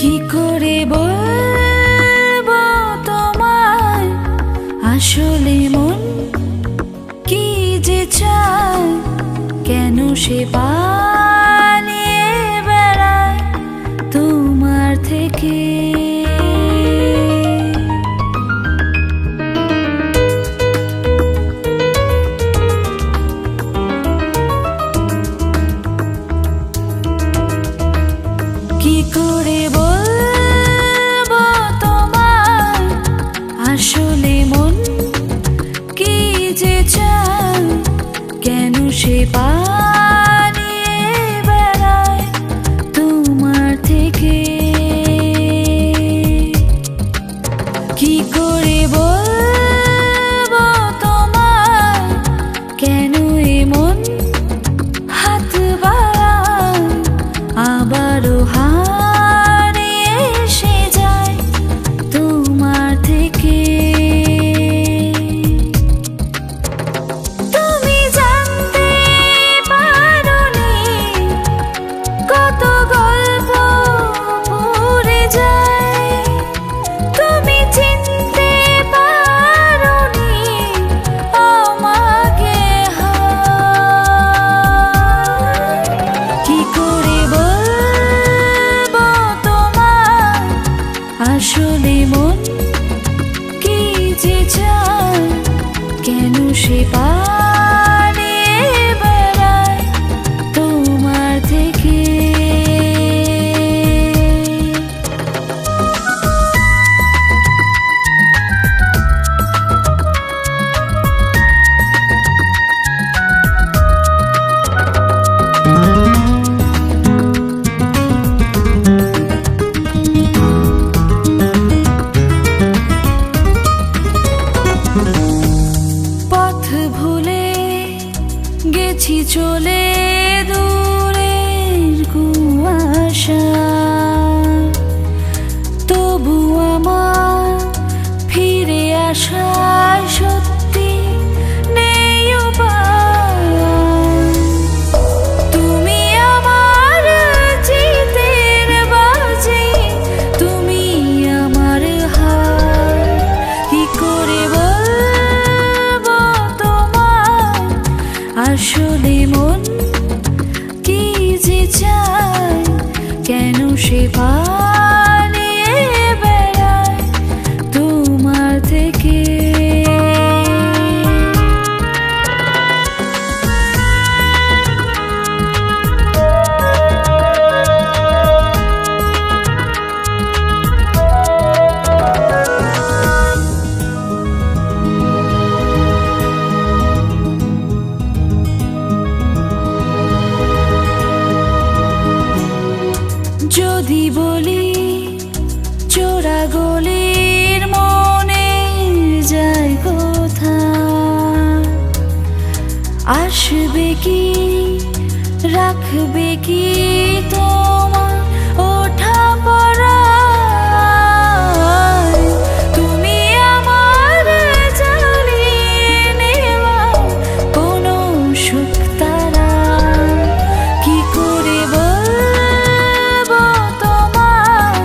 কি করে বলবো তোমায় আসলে মন কি যে চায়, কেন সে পালিয়ে বেড়ায় তোমার থেকে। কি করে বলবো তোমায় আসলে মন কি যে চায়, কেন সে পালিয়ে বেড়ায় তোমার থেকে। কি করে বলবো তোমায় কেন এমন হাত বাড়ায়, আবারও হারিয়ে এসে যায় তোমার থেকে। তুমি জানতে পারোনি কত গল্প পুড়ে যায়, তুমি চিনতে পারোনি আমাকে। কি করে বলবো তোমায় আসলে মন কি যে চায়, কেন সে পালিয়ে বেড়ায় তোমার থেকে। পথ ভুলে গেছি চলে দূরের কুয়াশা, তবু আমার ফিরে আসার সত্যি নেই উপায়। তুমি আমার জিতের বাজি, তুমি আমার হার। কি করে বলবো তোমায় আসলে মন কি যে চায়, কেন সে পালিয়ে বেড়ায় তোমার থেকে। যদি বলি চোরা গলির মনে যায় কোথা, আসবে কি রাখবে কি তোমার ওঠা পড়ায়। তুমি আমার জ্বালিয়ে নেওয়া কোনো সুখ তারা। কি করে বলবো তোমায়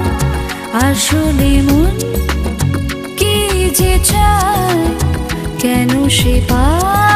আসলে মন কি যে চায়, কেন সে পায়